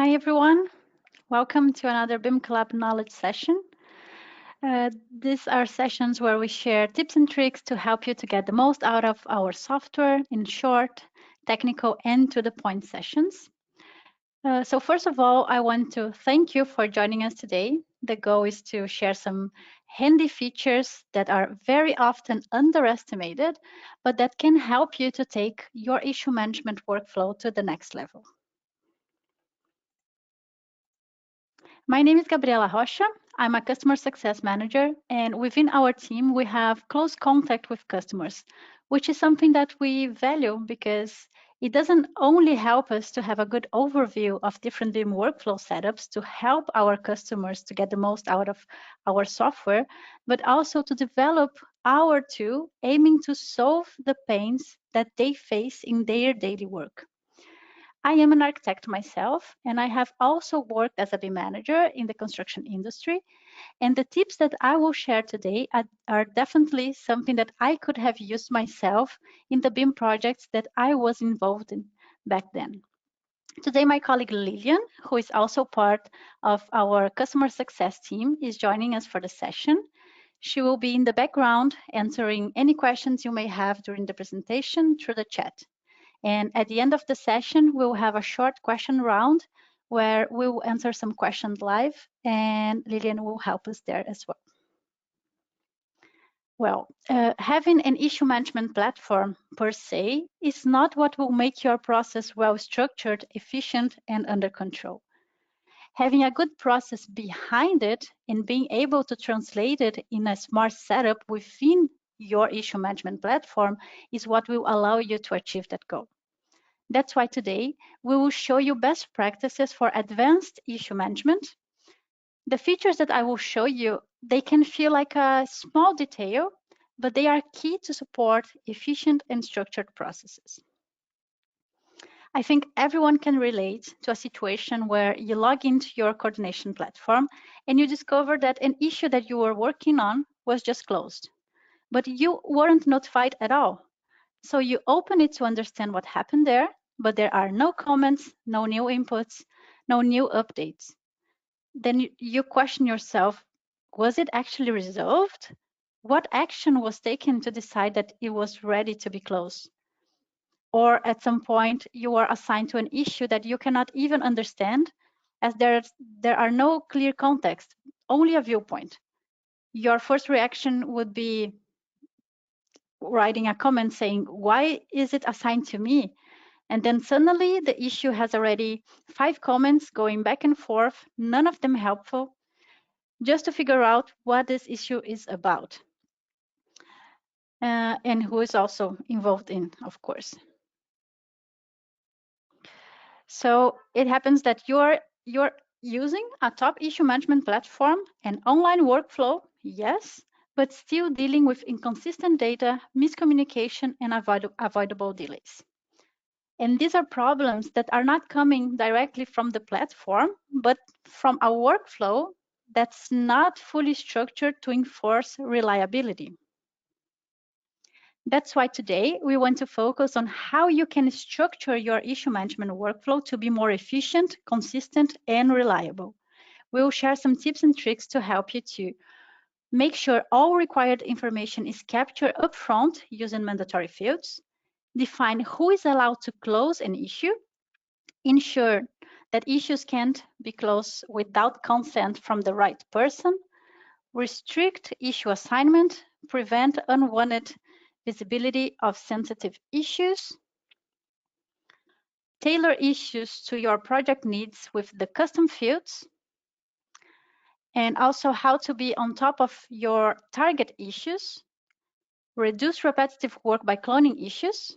Hi, everyone. Welcome to another BIMcollab knowledge session. These are sessions where we share tips and tricks to help you to get the most out of our software in short, technical, and to-the-point sessions. So first of all, I want to thank you for joining us today. The goal is to share some handy features that are very often underestimated, but that can help you to take your issue management workflow to the next level. My name is Gabriela Rocha. I'm a customer success manager, and within our team, we have close contact with customers, which is something that we value because it doesn't only help us to have a good overview of different BIM workflow setups to help our customers to get the most out of our software, but also to develop our tool aiming to solve the pains that they face in their daily work. I am an architect myself, and I have also worked as a BIM manager in the construction industry. And the tips that I will share today are definitely something that I could have used myself in the BIM projects that I was involved in back then. Today, my colleague Lillian, who is also part of our customer success team, is joining us for the session. She will be in the background answering any questions you may have during the presentation through the chat. And at the end of the session, we'll have a short question round where we will answer some questions live, and Lillian will help us there as well. Well, having an issue management platform per se is not what will make your process well structured, efficient, and under control. Having a good process behind it and being able to translate it in a smart setup within your issue management platform is what will allow you to achieve that goal. That's why today we will show you best practices for advanced issue management. The features that I will show you, they can feel like a small detail, but they are key to support efficient and structured processes. I think everyone can relate to a situation where you log into your coordination platform and you discover that an issue that you were working on was just closed, but you weren't notified at all. So you open it to understand what happened there, but there are no comments, no new inputs, no new updates. Then you question yourself, was it actually resolved? What action was taken to decide that it was ready to be closed? Or at some point, you are assigned to an issue that you cannot even understand, as there are no clear context, only a viewpoint. Your first reaction would be writing a comment saying, why is it assigned to me? And then suddenly the issue has already 5 comments going back and forth, none of them helpful, just to figure out what this issue is about. And who is also involved in, of course. So it happens that you're using a top issue management platform, an online workflow, yes, but still dealing with inconsistent data, miscommunication, and avoidable delays. And these are problems that are not coming directly from the platform, but from a workflow that's not fully structured to enforce reliability. That's why today we want to focus on how you can structure your issue management workflow to be more efficient, consistent, and reliable. We'll share some tips and tricks to help you to make sure all required information is captured upfront using mandatory fields, define who is allowed to close an issue, ensure that issues can't be closed without consent from the right person, restrict issue assignment, prevent unwanted visibility of sensitive issues, tailor issues to your project needs with the custom fields, and also how to be on top of your target issues, reduce repetitive work by cloning issues,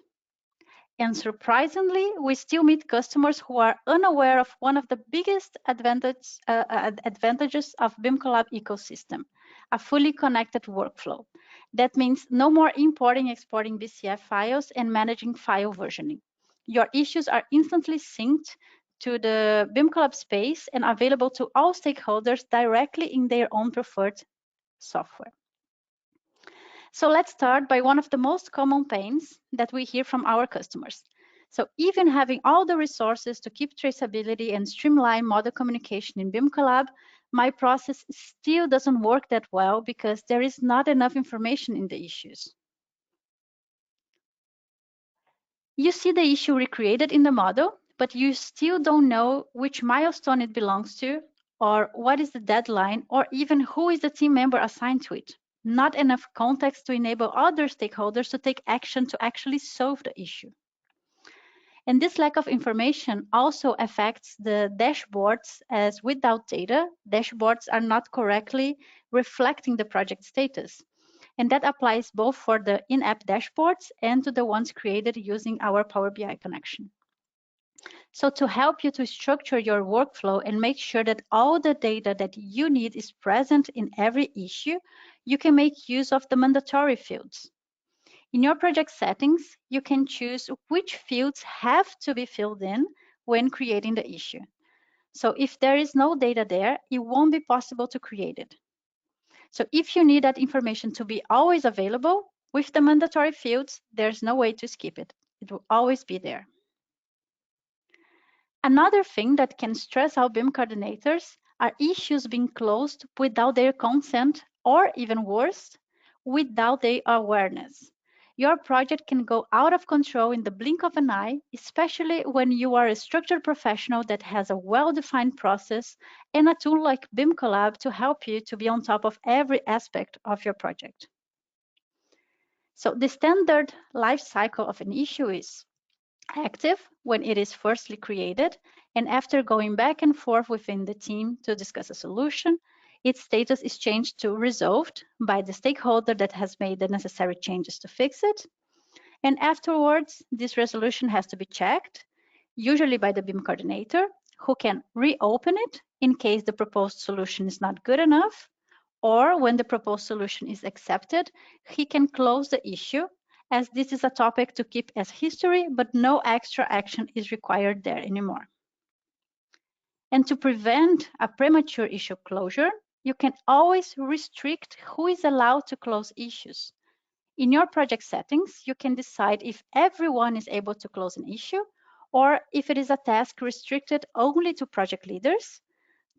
and surprisingly, we still meet customers who are unaware of one of the biggest advantages of BIMcollab ecosystem, a fully connected workflow. That means no more importing, exporting BCF files and managing file versioning. Your issues are instantly synced to the BIMcollab space and available to all stakeholders directly in their own preferred software. So let's start by one of the most common pains that we hear from our customers. So even having all the resources to keep traceability and streamline model communication in BIMcollab, my process still doesn't work that well because there is not enough information in the issues. You see the issue recreated in the model, but you still don't know which milestone it belongs to, or what is the deadline, or even who is the team member assigned to it. Not enough context to enable other stakeholders to take action to actually solve the issue. And this lack of information also affects the dashboards, as without data, dashboards are not correctly reflecting the project status. And that applies both for the in-app dashboards and to the ones created using our Power BI connection. So to help you to structure your workflow and make sure that all the data that you need is present in every issue, you can make use of the mandatory fields. In your project settings, you can choose which fields have to be filled in when creating the issue. So if there is no data there, it won't be possible to create it. So if you need that information to be always available, with the mandatory fields, there's no way to skip it. It will always be there. Another thing that can stress out BIM coordinators are issues being closed without their consent, or even worse, without their awareness. Your project can go out of control in the blink of an eye, especially when you are a structured professional that has a well-defined process and a tool like BIMcollab to help you to be on top of every aspect of your project. So the standard life cycle of an issue is active when it is firstly created, and after going back and forth within the team to discuss a solution, its status is changed to resolved by the stakeholder that has made the necessary changes to fix it. And afterwards, this resolution has to be checked, usually by the BIM coordinator, who can reopen it in case the proposed solution is not good enough, or when the proposed solution is accepted, he can close the issue, as this is a topic to keep as history, but no extra action is required there anymore. And to prevent a premature issue closure, you can always restrict who is allowed to close issues. In your project settings, you can decide if everyone is able to close an issue, or if it is a task restricted only to project leaders,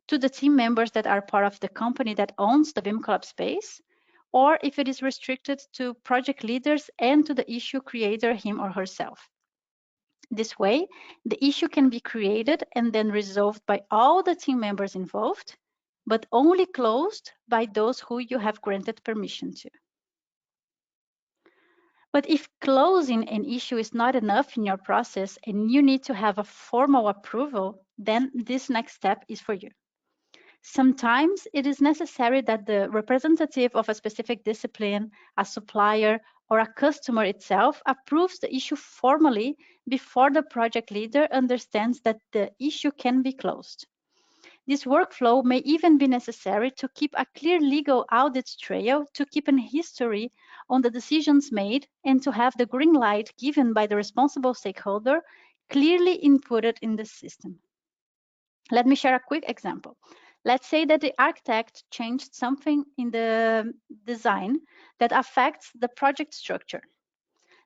to the team members that are part of the company that owns the BIMcollab space, or if it is restricted to project leaders and to the issue creator, him or herself. This way, the issue can be created and then resolved by all the team members involved, but only closed by those who you have granted permission to. But if closing an issue is not enough in your process and you need to have a formal approval, then this next step is for you. Sometimes it is necessary that the representative of a specific discipline, a supplier, or a customer itself approves the issue formally before the project leader understands that the issue can be closed. This workflow may even be necessary to keep a clear legal audit trail, to keep an history on the decisions made, and to have the green light given by the responsible stakeholder clearly inputted in the system. Let me share a quick example. Let's say that the architect changed something in the design that affects the project structure.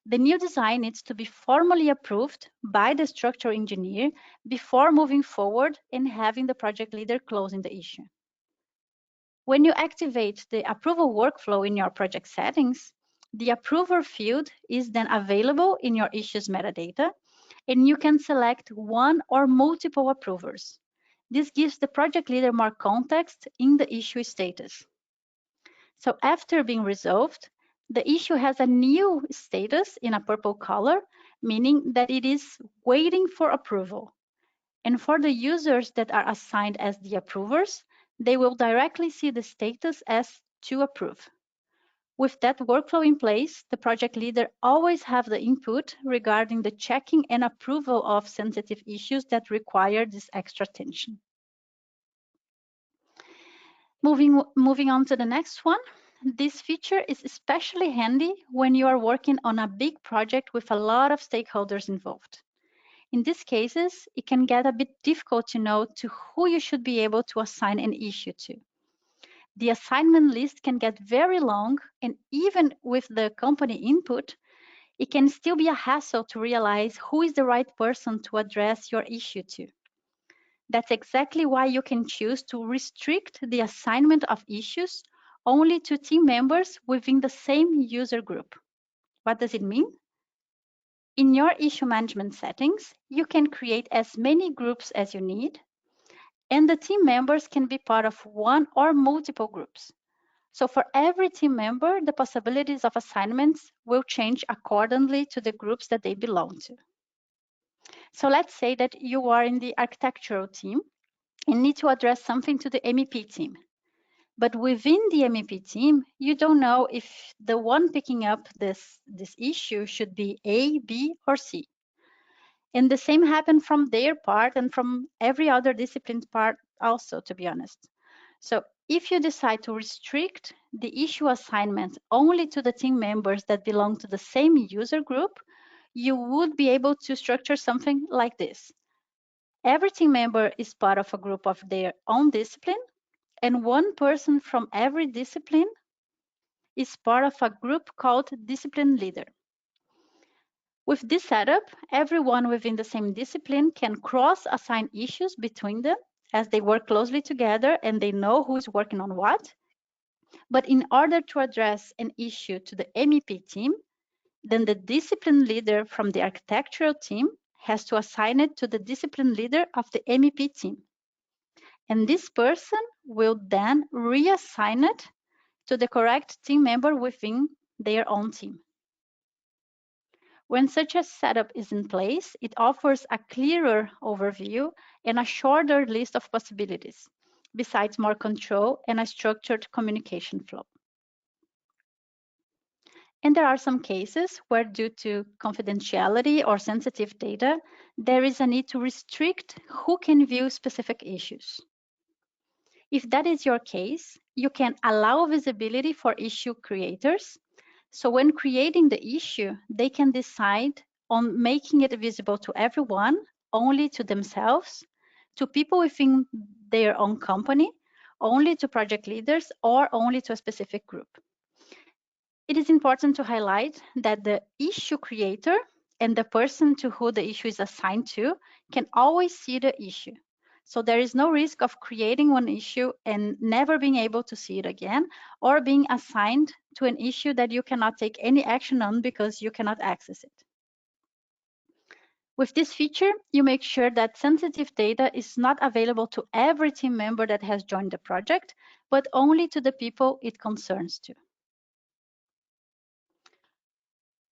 The new design needs to be formally approved by the structural engineer before moving forward and having the project leader closing the issue. When you activate the approval workflow in your project settings, the approver field is then available in your issues metadata, and you can select one or multiple approvers. This gives the project leader more context in the issue status. So after being resolved, the issue has a new status in a purple color, meaning that it is waiting for approval. And for the users that are assigned as the approvers, they will directly see the status as to approve. With that workflow in place, the project leader always have the input regarding the checking and approval of sensitive issues that require this extra attention. Moving on to the next one. This feature is especially handy when you are working on a big project with a lot of stakeholders involved. In these cases, it can get a bit difficult to know to who you should be able to assign an issue to. The assignment list can get very long, and even with the company input, it can still be a hassle to realize who is the right person to address your issue to. That's exactly why you can choose to restrict the assignment of issues only to team members within the same user group. What does it mean? In your issue management settings, you can create as many groups as you need, and the team members can be part of one or multiple groups. So for every team member, the possibilities of assignments will change accordingly to the groups that they belong to. So let's say that you are in the architectural team and need to address something to the MEP team. But within the MEP team, you don't know if the one picking up this issue should be A, B, or C. And the same happened from their part and from every other discipline's part also, to be honest. So if you decide to restrict the issue assignment only to the team members that belong to the same user group, you would be able to structure something like this. Every team member is part of a group of their own discipline, and one person from every discipline is part of a group called discipline leader. With this setup, everyone within the same discipline can cross-assign issues between them as they work closely together and they know who is working on what. But in order to address an issue to the MEP team, then the discipline leader from the architectural team has to assign it to the discipline leader of the MEP team. And this person will then reassign it to the correct team member within their own team. When such a setup is in place, it offers a clearer overview and a shorter list of possibilities, besides more control and a structured communication flow. And there are some cases where, due to confidentiality or sensitive data, there is a need to restrict who can view specific issues. If that is your case, you can allow visibility for issue creators. So when creating the issue, they can decide on making it visible to everyone, only to themselves, to people within their own company, only to project leaders, or only to a specific group. It is important to highlight that the issue creator and the person to whom the issue is assigned to can always see the issue. So there is no risk of creating one issue and never being able to see it again, or being assigned to an issue that you cannot take any action on because you cannot access it. With this feature, you make sure that sensitive data is not available to every team member that has joined the project, but only to the people it concerns to.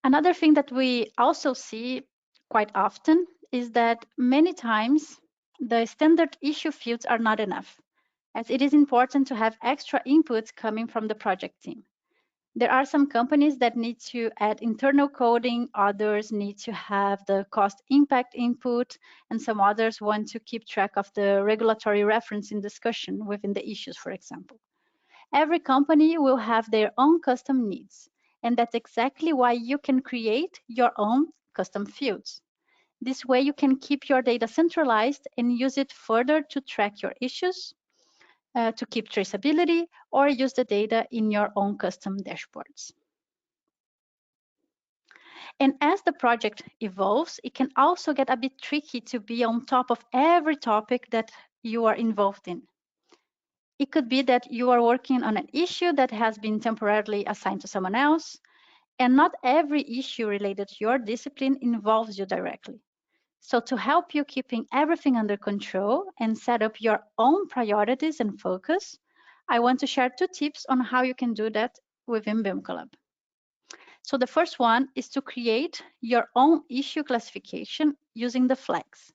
Another thing that we also see quite often is that many times the standard issue fields are not enough, as it is important to have extra inputs coming from the project team. There are some companies that need to add internal coding, others need to have the cost impact input, and some others want to keep track of the regulatory referencing discussion within the issues, for example. Every company will have their own custom needs, and that's exactly why you can create your own custom fields. This way you can keep your data centralized and use it further to track your issues, to keep traceability, or use the data in your own custom dashboards. And as the project evolves, it can also get a bit tricky to be on top of every topic that you are involved in. It could be that you are working on an issue that has been temporarily assigned to someone else, and not every issue related to your discipline involves you directly. So to help you keeping everything under control and set up your own priorities and focus, I want to share 2 tips on how you can do that within BIMcollab. So the first one is to create your own issue classification using the flags.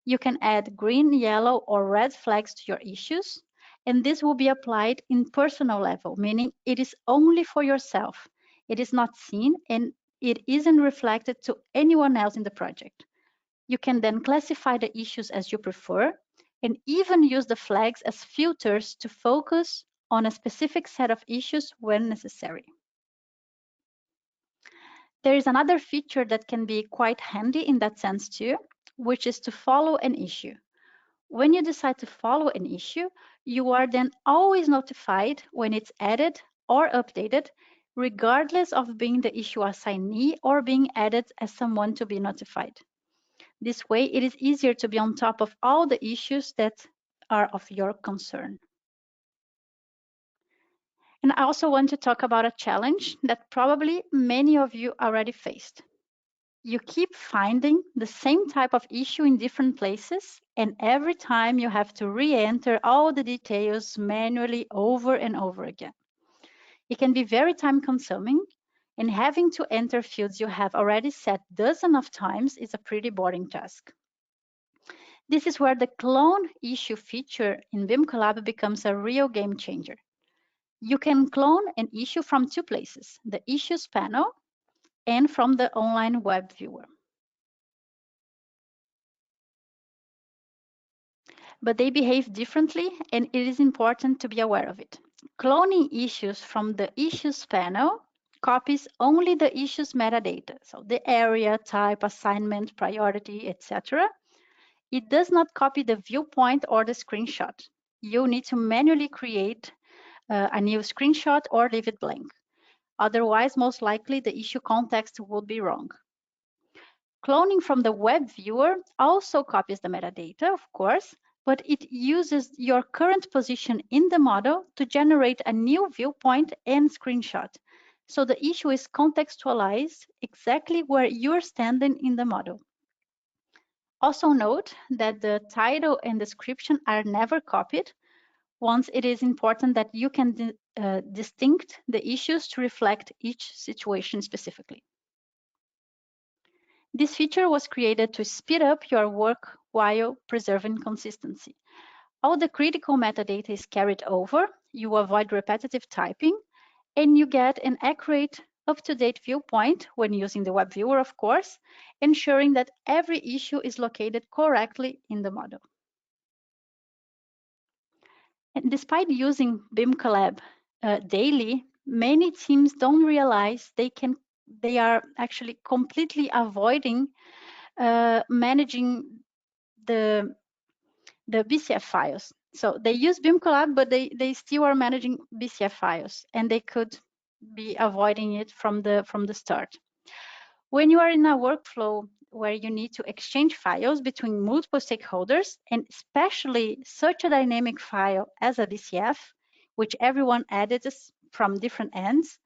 You can add green, yellow, or red flags to your issues, and this will be applied in personal level, meaning it is only for yourself. It is not seen and it isn't reflected to anyone else in the project. You can then classify the issues as you prefer and even use the flags as filters to focus on a specific set of issues when necessary. There is another feature that can be quite handy in that sense too, which is to follow an issue. When you decide to follow an issue, you are then always notified when it's added or updated regardless of being the issue assignee or being added as someone to be notified. This way, it is easier to be on top of all the issues that are of your concern. And I also want to talk about a challenge that probably many of you already faced. You keep finding the same type of issue in different places, and every time you have to re-enter all the details manually over and over again. It can be very time-consuming, and having to enter fields you have already set dozens of times is a pretty boring task. This is where the clone issue feature in BIMcollab becomes a real game changer. You can clone an issue from two places, the Issues panel and from the online web viewer. But they behave differently, and it is important to be aware of it. Cloning issues from the Issues panel copies only the issues metadata, so the area, type, assignment, priority, etc. It does not copy the viewpoint or the screenshot. You need to manually create a new screenshot or leave it blank. Otherwise, most likely the issue context would be wrong. Cloning from the web viewer also copies the metadata, of course, but it uses your current position in the model to generate a new viewpoint and screenshot. So the issue is contextualized exactly where you're standing in the model. Also note that the title and description are never copied. Once it is important that you can distinct the issues to reflect each situation specifically. This feature was created to speed up your work while preserving consistency. All the critical metadata is carried over, you avoid repetitive typing, and you get an accurate, up-to-date viewpoint when using the web viewer, of course, ensuring that every issue is located correctly in the model. And despite using BIMcollab daily, many teams don't realize they are actually completely avoiding managing the BCF files. So they use BIMcollab, but they still are managing BCF files, and they could be avoiding it from the start. When you are in a workflow where you need to exchange files between multiple stakeholders, and especially such a dynamic file as a BCF, which everyone edits from different ends,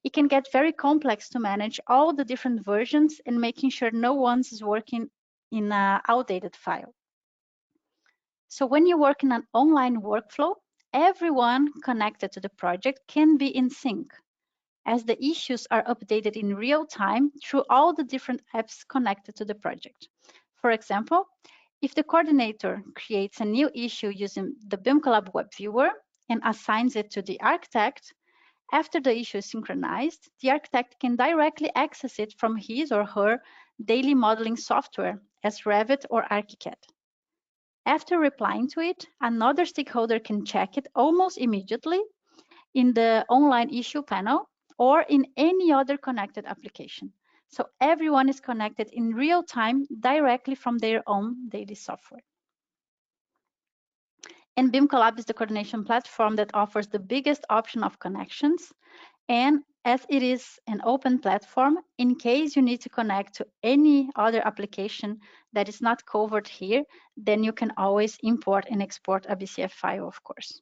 it can get very complex to manage all the different versions and making sure no one is working in an outdated file. So when you work in an online workflow, everyone connected to the project can be in sync, as the issues are updated in real time through all the different apps connected to the project. For example, if the coordinator creates a new issue using the BIMcollab web viewer and assigns it to the architect, after the issue is synchronized, the architect can directly access it from his or her daily modeling software as Revit or ArchiCAD. After replying to it, another stakeholder can check it almost immediately in the online issue panel or in any other connected application. So everyone is connected in real time directly from their own daily software. And BIMcollab is the coordination platform that offers the biggest option of connections. And as it is an open platform, in case you need to connect to any other application that is not covered here, then you can always import and export a BCF file, of course.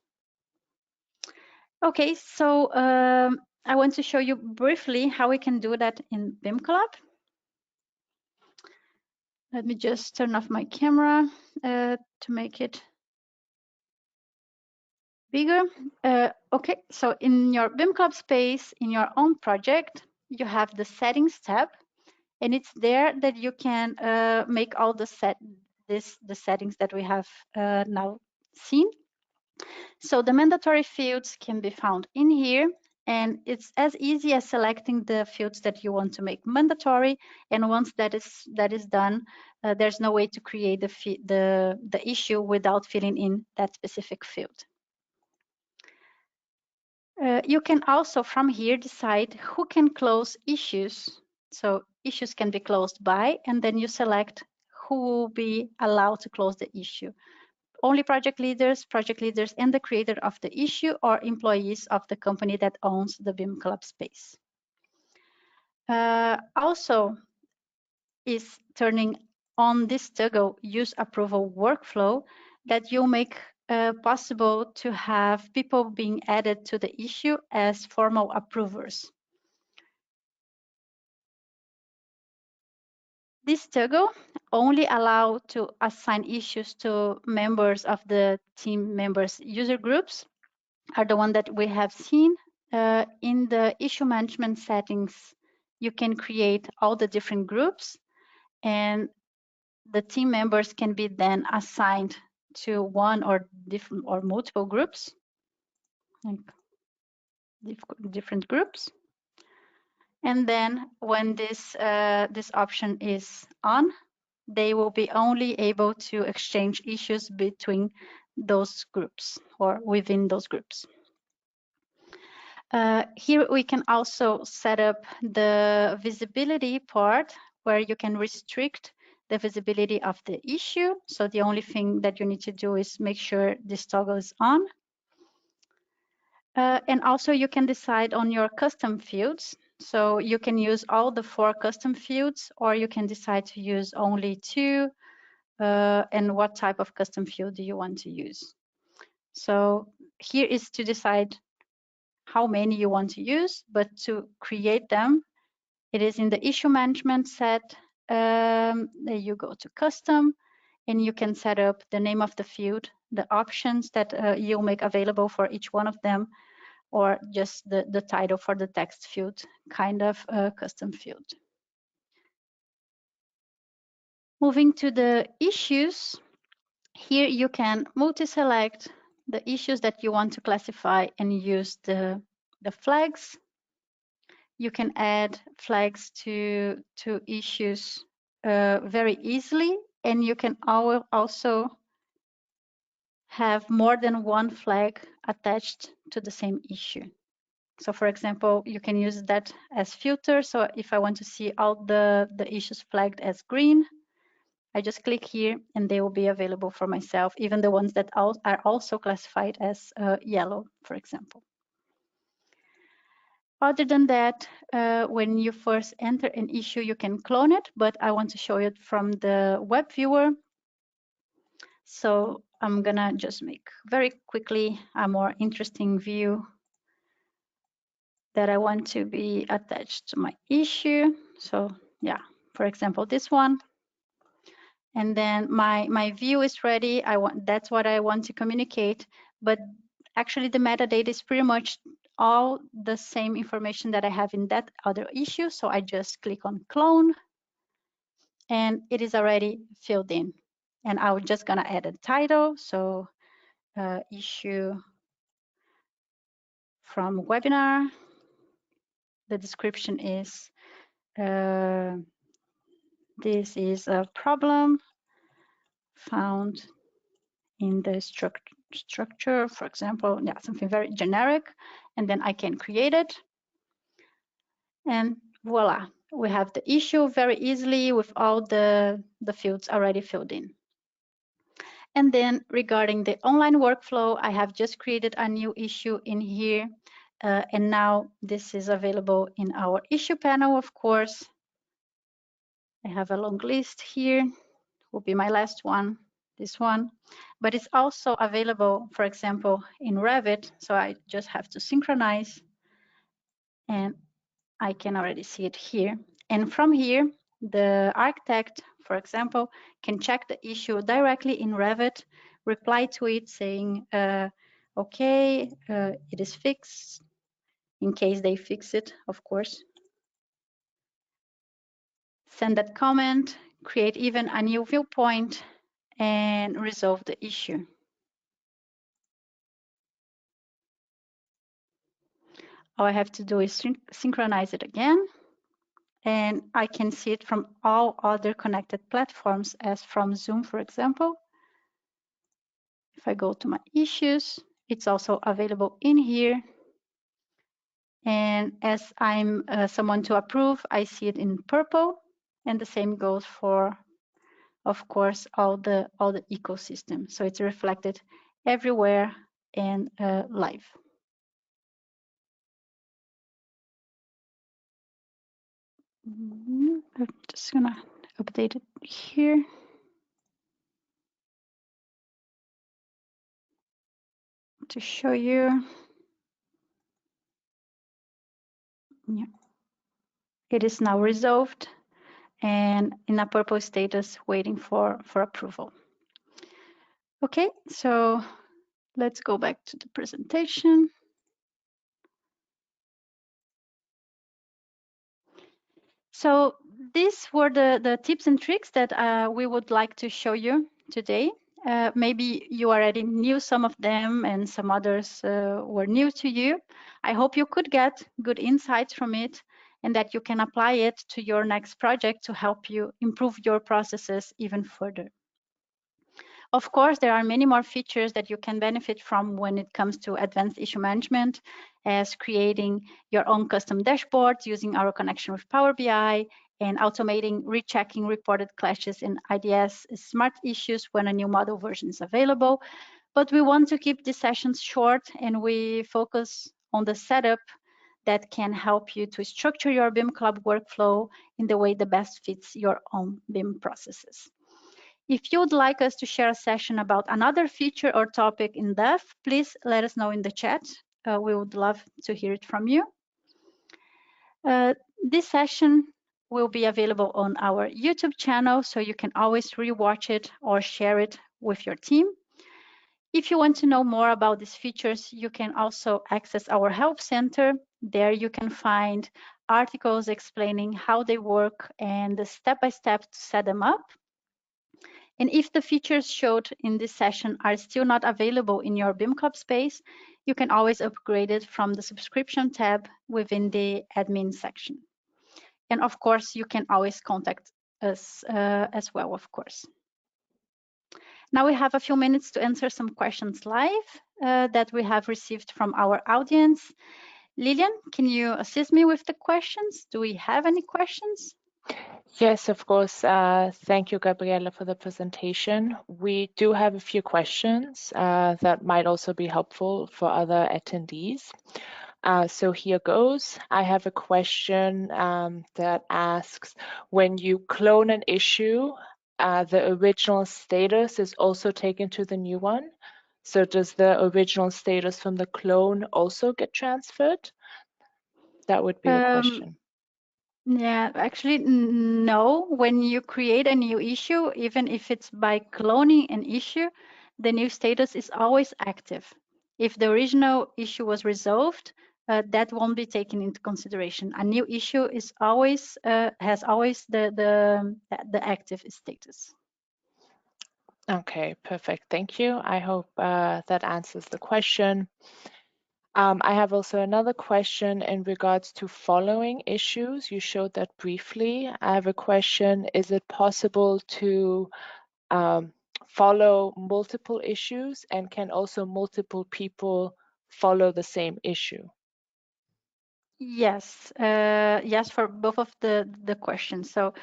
Okay, so I want to show you briefly how we can do that in BIMcollab. Let me just turn off my camera to make it bigger. Okay, so in your BIMcollab space, in your own project, you have the settings tab, and it's there that you can make all the settings that we have now seen. So the mandatory fields can be found in here, and it's as easy as selecting the fields that you want to make mandatory. And once that is done, there's no way to create the issue without filling in that specific field. You can also from here decide who can close issues. So issues can be closed by, and then you select who will be allowed to close the issue. only project leaders and the creator of the issue, or employees of the company that owns the BIMcollab space. Also is turning on this toggle use approval workflow that you'll make possible to have people being added to the issue as formal approvers. This toggle only allows to assign issues to members of the team members user groups, are the one that we have seen. In the issue management settings, you can create all the different groups, and the team members can be then assigned to one or different or multiple groups, like different groups. And then when this option is on, they will be only able to exchange issues between those groups or within those groups. Here we can also set up the visibility part where you can restrict the visibility of the issue. So the only thing that you need to do is make sure this toggle is on. And also you can decide on your custom fields. So you can use all the 4 custom fields, or you can decide to use only 2. And what type of custom field do you want to use? So here is to decide how many you want to use, but to create them, it is in the issue management set. There you go to custom, and you can set up the name of the field, the options that you'll make available for each one of them, or just the title for the text field, kind of custom field. Moving to the issues, here you can multi-select the issues that you want to classify and use the flags. You can add flags to issues very easily, and you can also have more than one flag attached to the same issue. So for example, you can use that as filter. So if I want to see all the issues flagged as green, I just click here and they will be available for myself, even the ones that are also classified as yellow, for example. Other than that, when you first enter an issue, you can clone it, but I want to show it from the web viewer. So I'm gonna just make very quickly a more interesting view that I want to be attached to my issue. So yeah, for example, this one. And then my view is ready. That's what I want to communicate. But actually the metadata is pretty much all the same information that I have in that other issue. So I just click on clone and it is already filled in. And I'm just gonna add a title. So issue from webinar. The description is this is a problem found in the structure, for example, yeah, something very generic, and then I can create it. And voila, we have the issue very easily with all the fields already filled in. And then regarding the online workflow, I have just created a new issue in here. And now this is available in our issue panel, of course. I have a long list here, will be my last one, this one. But it's also available, for example, in Revit. So I just have to synchronize and I can already see it here. And from here, the architect, for example, can check the issue directly in Revit, reply to it saying, okay, it is fixed, in case they fix it, of course. Send that comment, create even a new viewpoint, and resolve the issue. All I have to do is synchronize it again. And I can see it from all other connected platforms, as from Zoom, for example. If I go to my issues, it's also available in here. And as I'm someone to approve, I see it in purple. And the same goes for of course, all the ecosystem. So it's reflected everywhere and live. I'm just gonna update it here. To show you. Yeah. It is now resolved and in a purple status waiting for approval. Okay, so let's go back to the presentation. So these were the tips and tricks that we would like to show you today. Maybe you already knew some of them and some others were new to you. I hope you could get good insights from it and that you can apply it to your next project to help you improve your processes even further. Of course, there are many more features that you can benefit from when it comes to advanced issue management, as creating your own custom dashboards using our connection with Power BI and automating rechecking reported clashes in IDS smart issues when a new model version is available. But we want to keep these sessions short and we focus on the setup that can help you to structure your BIMcollab workflow in the way that best fits your own BIM processes. If you would like us to share a session about another feature or topic in depth, please let us know in the chat. We would love to hear it from you. This session will be available on our YouTube channel, so you can always rewatch it or share it with your team. If you want to know more about these features, you can also access our help center. There you can find articles explaining how they work and the step-by-step to set them up. And if the features showed in this session are still not available in your BIMcollab space, you can always upgrade it from the subscription tab within the admin section. And of course, you can always contact us as well, of course. Now we have a few minutes to answer some questions live that we have received from our audience. Lilian, can you assist me with the questions? Do we have any questions? Yes, of course. Thank you, Gabriela, for the presentation. We do have a few questions that might also be helpful for other attendees. So here goes. I have a question that asks, when you clone an issue, the original status is also taken to the new one. So does the original status from the clone also get transferred? That would be the question. Yeah, actually, no. When you create a new issue, even if it's by cloning an issue, the new status is always active. If the original issue was resolved, that won't be taken into consideration. A new issue is always has always the active status. Okay, perfect. Thank you. I hope that answers the question. I have also another question in regards to following issues. You showed that briefly. I have a question. Is it possible to follow multiple issues, and can also multiple people follow the same issue? Yes, yes, for both of the questions. So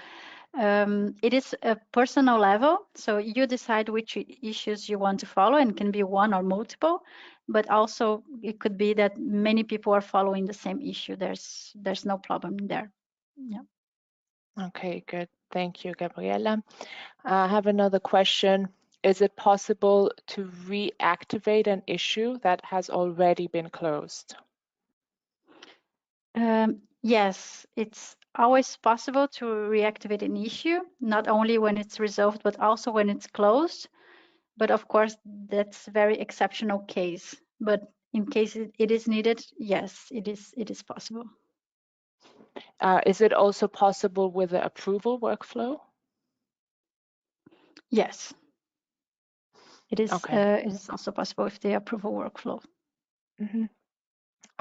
it is a personal level. So you decide which issues you want to follow, and can be one or multiple. But also it could be that many people are following the same issue. There's no problem there. Yeah. Okay, good. Thank you, Gabriela. I have another question. Is it possible to reactivate an issue that has already been closed? Yes, it's always possible to reactivate an issue, not only when it's resolved, but also when it's closed. But of course, that's a very exceptional case. But in case it is needed, yes, it is possible. Is it also possible with the approval workflow? Yes, it is. Okay. It is also possible with the approval workflow. Mm-hmm.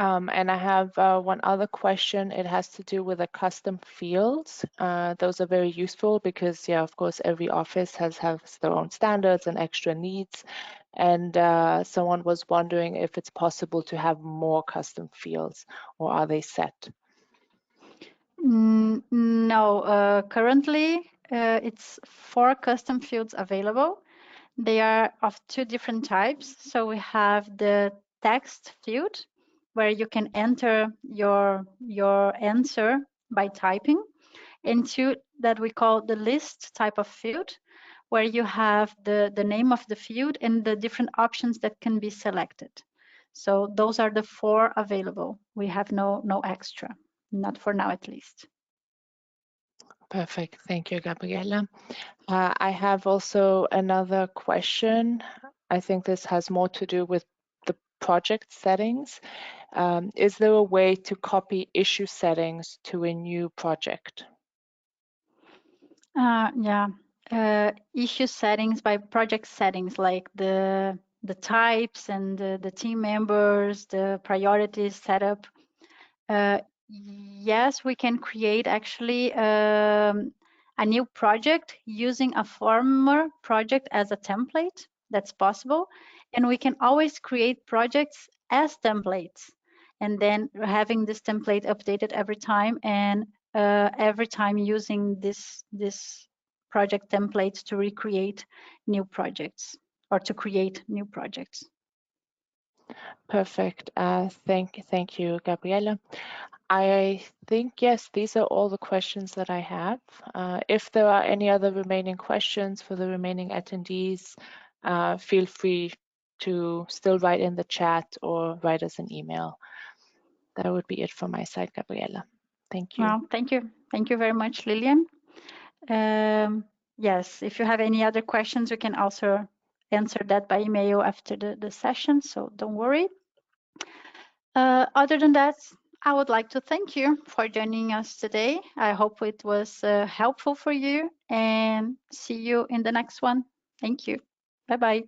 And I have one other question. It has to do with the custom fields. Those are very useful because, yeah, of course, every office has their own standards and extra needs. And someone was wondering if it's possible to have more custom fields, or are they set? No, currently it's 4 custom fields available. They are of 2 different types. So we have the text field, where you can enter your answer by typing, and 2 that we call the list type of field, where you have the name of the field and the different options that can be selected. So those are the 4 available. We have no extra, not for now at least. Perfect. Thank you, Gabriela. I have also another question. I think this has more to do with the project settings. Is there a way to copy issue settings to a new project? Yeah, issue settings by project settings, like the types and the team members, the priorities setup. Yes, we can create actually a new project using a former project as a template. That's possible. And we can always create projects as templates, and then having this template updated every time, and every time using this project template to recreate new projects or to create new projects. Perfect. Thank you, Gabriela. I think, yes, these are all the questions that I have. If there are any other remaining questions for the remaining attendees, feel free to still write in the chat or write us an email. That would be it from my side, Gabriela. Thank you. Well, thank you. Thank you very much, Lillian. Yes, if you have any other questions, you can also answer that by email after the session, so don't worry. Other than that, I would like to thank you for joining us today. I hope it was helpful for you, and see you in the next one. Thank you. Bye-bye.